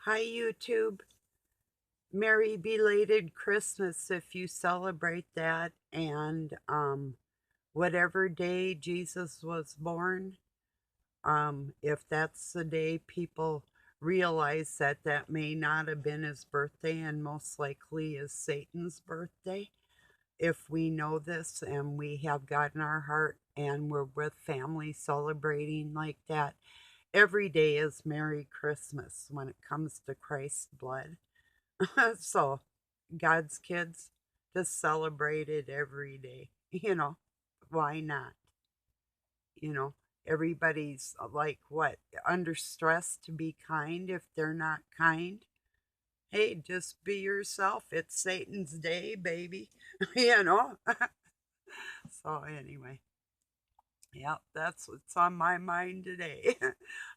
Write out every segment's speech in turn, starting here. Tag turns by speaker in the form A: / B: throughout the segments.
A: Hi, YouTube. Merry belated Christmas if you celebrate that. And whatever day Jesus was born, if that's the day people realize that that may not have been his birthday and most likely is Satan's birthday, if we know this and we have God in our heart and we're with family celebrating like that, every day is Merry Christmas when it comes to Christ's blood. So, God's kids, just celebrate it every day. Why not? You know, everybody's like, what, under stress to be kind if they're not kind? Hey, just be yourself. It's Satan's day, baby. you know? So, anyway, yep, that's what's on my mind today.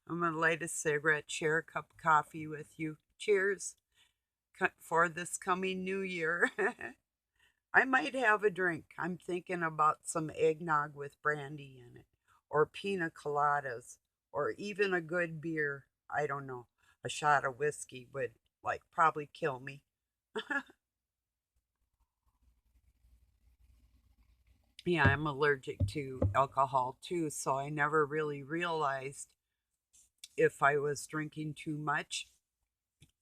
A: I'm going to light a cigarette, share a cup of coffee with you. Cheers for this coming new year. I might have a drink. I'm thinking about some eggnog with brandy in it, or pina coladas, or even a good beer. I don't know. A shot of whiskey would like probably kill me. Yeah, I'm allergic to alcohol too, so I never really realized if I was drinking too much.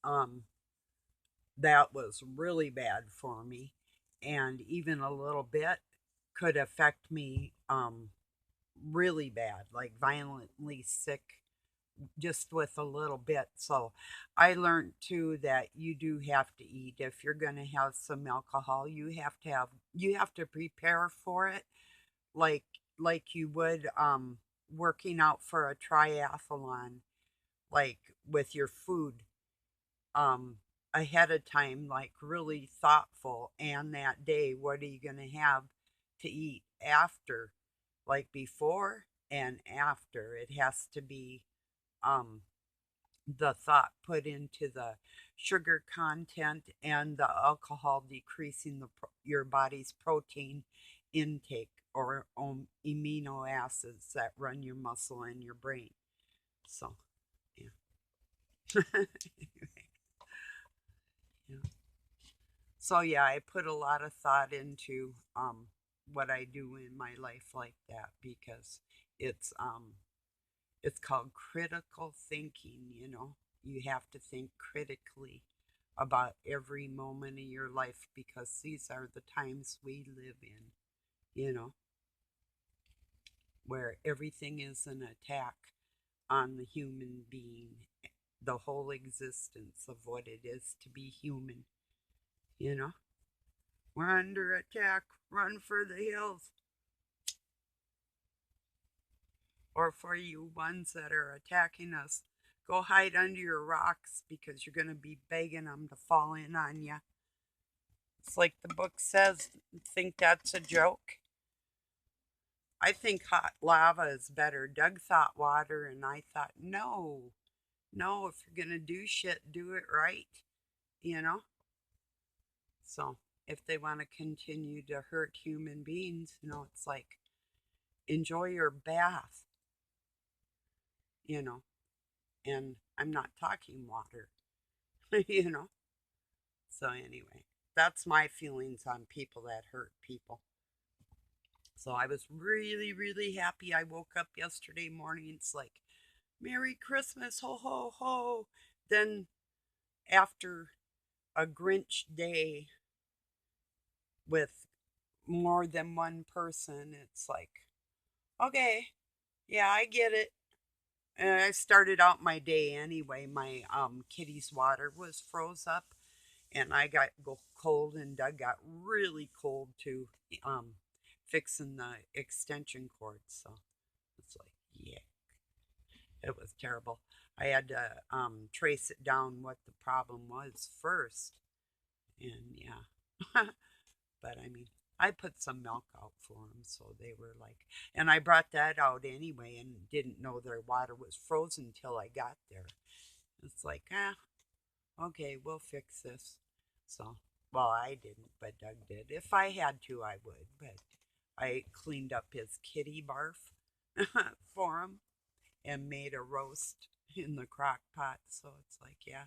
A: Um, that was really bad for me, and even a little bit could affect me really bad, like violently sick, just with a little bit. So I learned too that you do have to eat. If you're going to have some alcohol, you have to prepare for it like you would working out for a triathlon, like with your food um ahead of time, like really thoughtful. And that day, what are you going to have to eat after? Like before and after, it has to be um the thought put into the sugar content and the alcohol decreasing your body's protein intake, or amino acids that run your muscle and your brain. So yeah. Yeah. So yeah, I put a lot of thought into what I do in my life like that, because it's it's called critical thinking. You have to think critically about every moment of your life, because these are the times we live in, you know, where everything is an attack on the human being, the whole existence of what it is to be human, you know. We're under attack. Run for the hills. Or for you ones that are attacking us, go hide under your rocks, because you're going to be begging them to fall in on you. It's like the book says, think that's a joke? I think hot lava is better. Doug thought water, and I thought, no, no, if you're going to do shit, do it right, you know? So if they want to continue to hurt human beings, it's like, enjoy your bath, you know? And I'm not talking water, you know? So anyway, that's my feelings on people that hurt people. So I was really, really happy. I woke up yesterday morning. It's like, Merry Christmas, ho, ho, ho. Then after a Grinch day with more than one person, it's like, okay, yeah, I get it. And I started out my day anyway. My kitty's water was froze up, and I got cold, and Doug got really cold too, um, fixing the extension cord. So it's like, yeah, it was terrible. I had to trace it down what the problem was first, and yeah. But I mean, I put some milk out for them, so they were like, and I brought that out anyway, and didn't know their water was frozen till I got there. It's like, okay, we'll fix this. So, well, I didn't, but Doug did. If I had to, I would, but I cleaned up his kitty barf for him and made a roast in the crock pot. So it's like, yeah.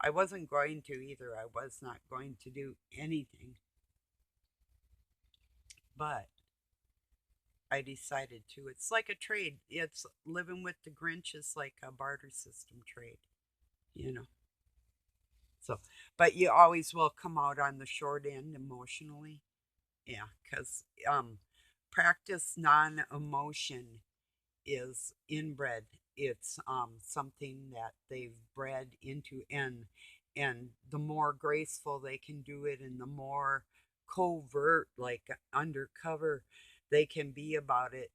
A: I wasn't going to either. I was not going to do anything, but I decided to. It's like a trade. It's living with the Grinch is like a barter system trade, you know. So, but you always will come out on the short end emotionally. Yeah, because practice non emotion is inbred. It's something that they've bred into, and the more graceful they can do it, and the more covert, like undercover, they can be about it,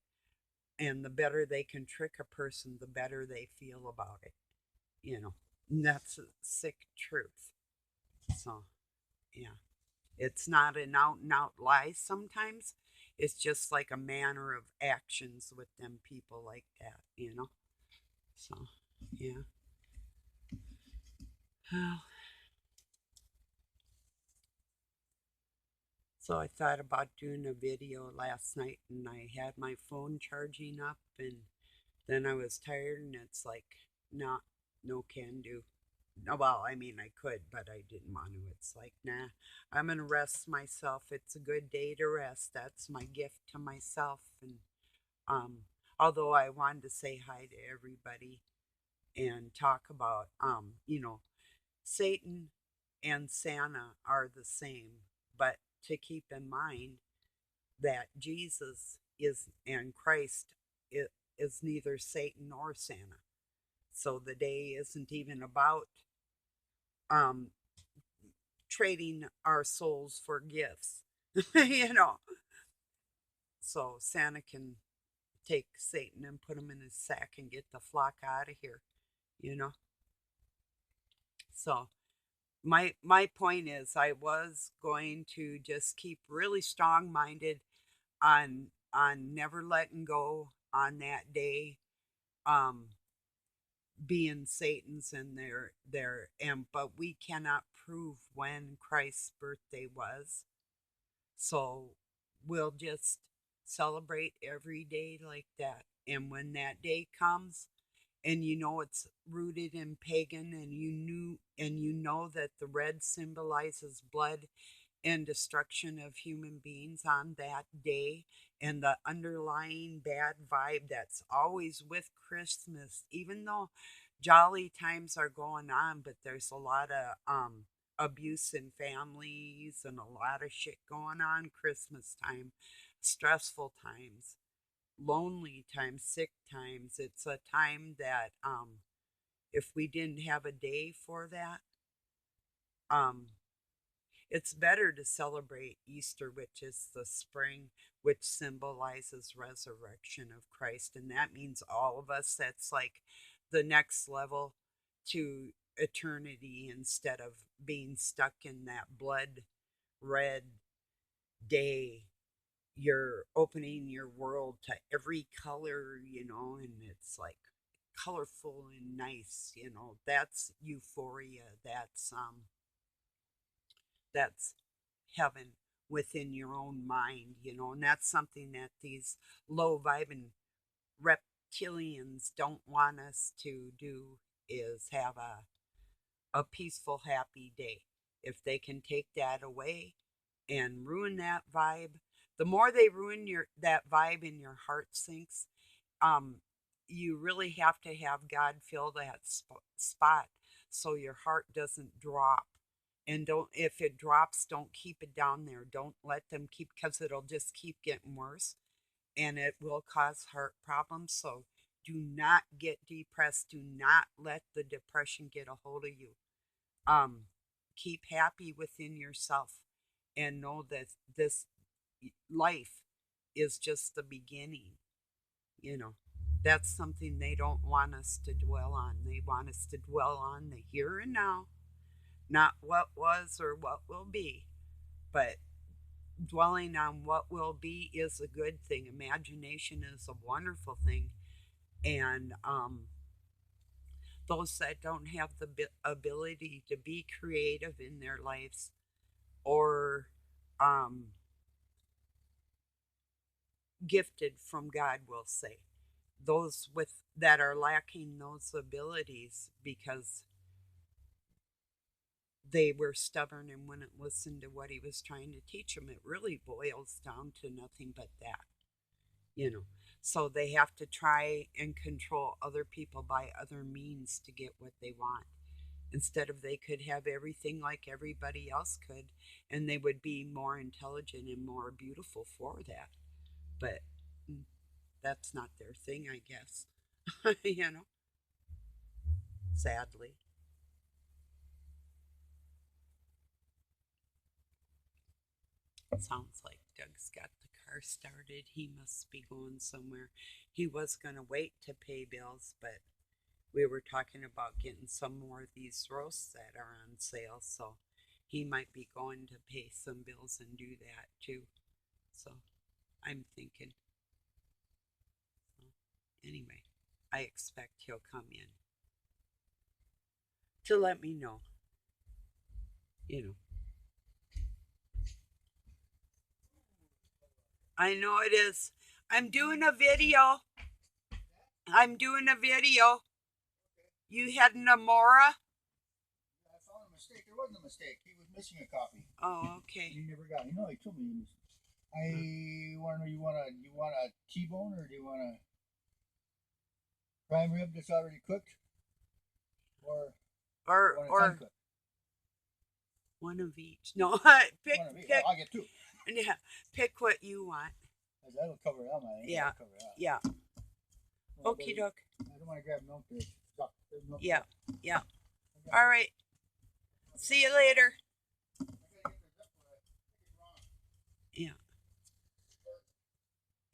A: and the better they can trick a person, the better they feel about it. You know, and that's a sick truth. So yeah. It's not an out and out lie sometimes. It's just like a manner of actions with them people like that, you know? So, yeah. So I thought about doing a video last night and I had my phone charging up and then I was tired and it's like, nah, no can do. No, well, I mean, I could, but I didn't want to. It's like, nah, I'm going to rest myself. It's a good day to rest. That's my gift to myself. And Um, although I wanted to say hi to everybody and talk about, Satan and Santa are the same, but to keep in mind that Jesus is and Christ is neither Satan nor Santa. So the day isn't even about um, trading our souls for gifts, you know. So Santa can take Satan and put him in his sack and get the flock out of here, you know. So my point is I was going to just keep really strong minded on never letting go on that day, um being Satan's and their and but we cannot prove when Christ's birthday was. So we'll just celebrate every day like that. And when that day comes, and you know it's rooted in pagan, and you know that the red symbolizes blood and destruction of human beings on that day, and the underlying bad vibe that's always with Christmas, even though jolly times are going on, but there's a lot of abuse in families and a lot of shit going on Christmas time, stressful times, lonely times, sick times. It's a time that if we didn't have a day for that, um, it's better to celebrate Easter, which is the spring, which symbolizes resurrection of Christ. And that means all of us, that's like the next level to eternity instead of being stuck in that blood red day. You're opening your world to every color, and it's like colorful and nice. That's euphoria. That's heaven within your own mind, and that's something that these low vibing reptilians don't want us to do, is have a peaceful, happy day. If they can take that away and ruin that vibe, the more they ruin your that vibe in your heart sinks, um, you really have to have God fill that spot so your heart doesn't drop. And don't, if it drops, don't keep it down there. Don't let them keep, because it'll just keep getting worse and it will cause heart problems. So do not get depressed. Do not let the depression get a hold of you. Um, Keep happy within yourself and know that this life is just the beginning. You know, that's something they don't want us to dwell on. They want us to dwell on the here and now, not what was or what will be, but dwelling on what will be is a good thing. Imagination is a wonderful thing. And those that don't have the ability to be creative in their lives, or um, gifted from God, will say, those with that are lacking those abilities, because they were stubborn and wouldn't listen to what he was trying to teach them. It really boils down to nothing but that, you know. So they have to try and control other people by other means to get what they want. Instead of they could have everything like everybody else could, and they would be more intelligent and more beautiful for that. But that's not their thing, I guess. You know, sadly. It sounds like Doug's got the car started. He must be going somewhere. He was going to wait to pay bills, but we were talking about getting some more of these roasts that are on sale, so he might be going to pay some bills and do that too. So I'm thinking, well, anyway, I expect he'll come in to let me know, you know. I know it is. I'm doing a video. I'm doing a video. You had an Amora?
B: I found a mistake. There wasn't a mistake. He was missing a copy.
A: Oh, okay.
B: He never got it. You know, he told me he missed it. I want to know, you want a T-bone or do you want a prime rib that's already cooked? Or
A: Or one of each. No, pick.
B: One of each. Oh, I'll get two.
A: Yeah, pick what you want.
B: That'll cover that, man.
A: Yeah.
B: Cover that.
A: Yeah.
B: Well,
A: Okie doke.
B: I don't want to grab milk there. Milk
A: Yeah.
B: there.
A: Yeah. All right. See you later. Yeah.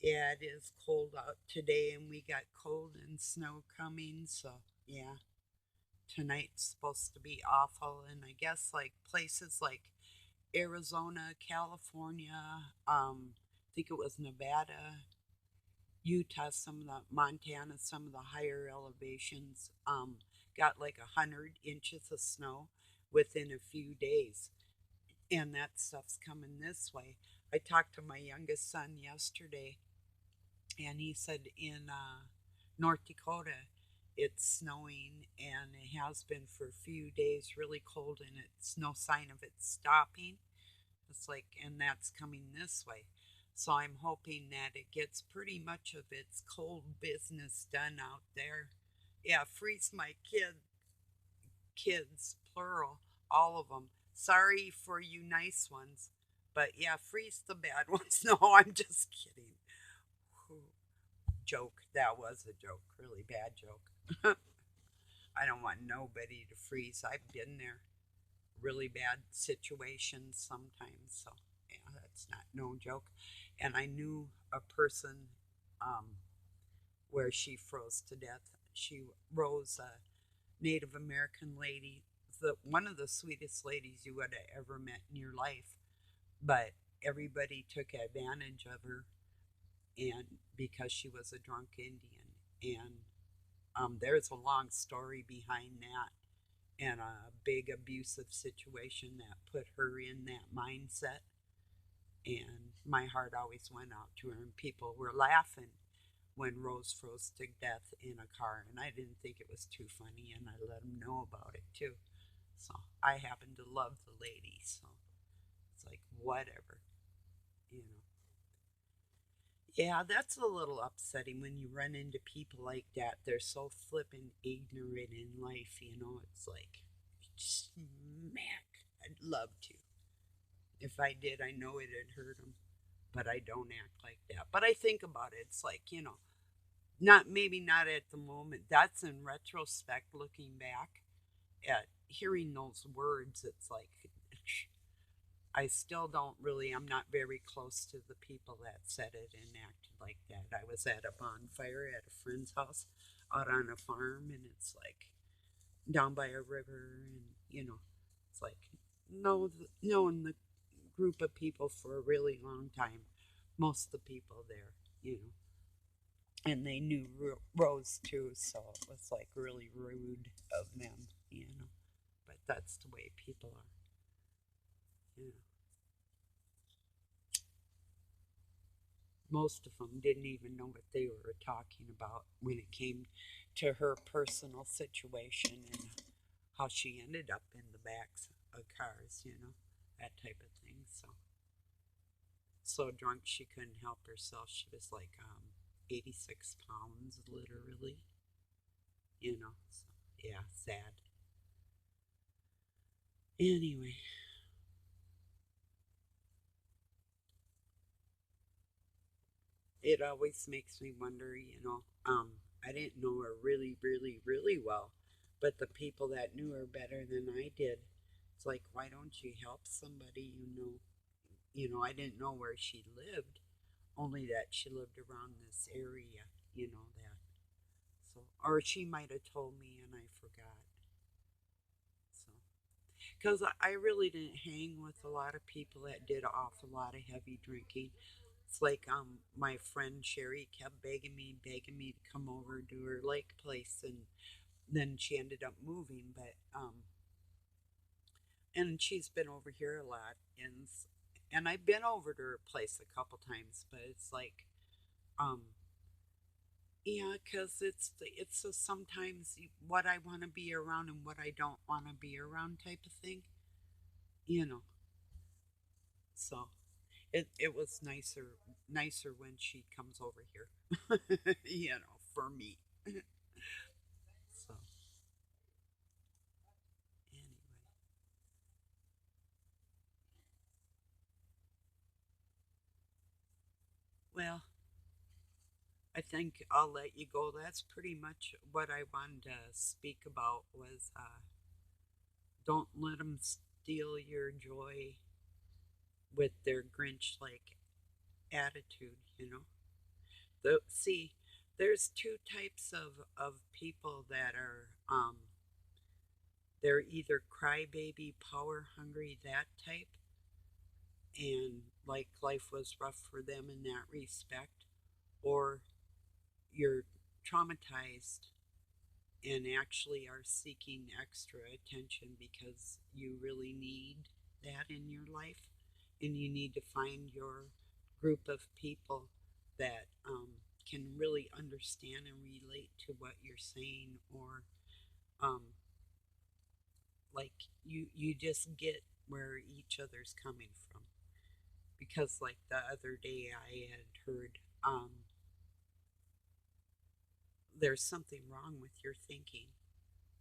A: Yeah, it is cold out today, and we got cold and snow coming, so yeah. Tonight's supposed to be awful, and I guess like places like Arizona, California, I think it was Nevada, Utah, some of the Montana, some of the higher elevations, got like 100 inches of snow within a few days, and that stuff's coming this way. I talked to my youngest son yesterday, and he said in North Dakota it's snowing, and it has been for a few days, really cold, and it's no sign of it stopping. It's like, and that's coming this way. So I'm hoping that it gets pretty much of its cold business done out there. Yeah, freeze my kids, plural, all of them. Sorry for you nice ones, but yeah, freeze the bad ones. No, I'm just kidding. Joke. That was a joke. Really bad joke. I don't want nobody to freeze. I've been there. Really bad situations sometimes. So, yeah, that's not no joke. And I knew a person um, where she froze to death. She rose a Native American lady, one of the sweetest ladies you would have ever met in your life. But everybody took advantage of her, and because she was a drunk Indian, and there's a long story behind that, and a big abusive situation that put her in that mindset. And my heart always went out to her, and people were laughing when Rose froze to death in a car, and I didn't think it was too funny, and I let them know about it too. So I happen to love the lady, so it's like whatever, you know. Yeah, that's a little upsetting when you run into people like that. They're so flippin' ignorant in life, you know. It's like, smack. I'd love to. If I did, I know it'd hurt them, but I don't act like that. But I think about it. It's like, you know, not maybe not at the moment. That's in retrospect, looking back at hearing those words. It's like I still don't really. I'm not very close to the people that said it and acted like that. I was at a bonfire at a friend's house out on a farm, and it's like down by a river, and you know, it's like knowing the group of people for a really long time. Most of the people there, you know, and they knew Rose too, so it was like really rude of them, you know. But that's the way people are, you know. Most of them didn't even know what they were talking about when it came to her personal situation and how she ended up in the backs cars, that type of thing. So drunk she couldn't help herself. She was like 86 pounds, literally. So yeah, sad. Anyway, it always makes me wonder, I didn't know her really, really, really well, but the people that knew her better than I did, it's like, why don't you help somebody you know? I didn't know where she lived, only that she lived around this area, that. So, or she might have told me and I forgot. So, because I really didn't hang with a lot of people that did off a lot of heavy drinking. It's like my friend Sherry kept begging me to come over to her lake place, and then she ended up moving. But and she's been over here a lot, and I've been over to her place a couple times, but it's like um yeah, because it's a sometimes what I want to be around and what I don't want to be around type of thing, you know. So it was nicer when she comes over here, for me. So anyway, well, I think I'll let you go. That's pretty much what I wanted to speak about. Was don't let them steal your joy with their Grinch like attitude. See, there's two types of people that are they're either crybaby, power hungry, that type, and like life was rough for them in that respect, or you're traumatized and actually are seeking extra attention because you really need that in your life, and you need to find your group of people that can really understand and relate to what you're saying, or um, like you just get where each other's coming from. Because like the other day I had heard there's something wrong with your thinking.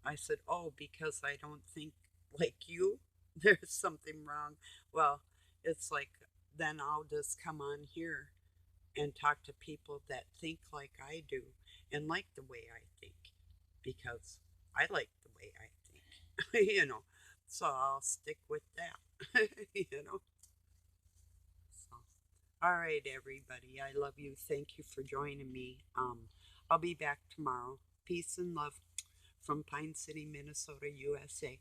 A: I said, oh, because I don't think like you, there's something wrong. Well, it's like then I'll just come on here and talk to people that think like I do and like the way I think, because I like the way I think, So I'll stick with that, you know. So, all right, everybody. I love you. Thank you for joining me. I'll be back tomorrow. Peace and love from Pine City, Minnesota, USA.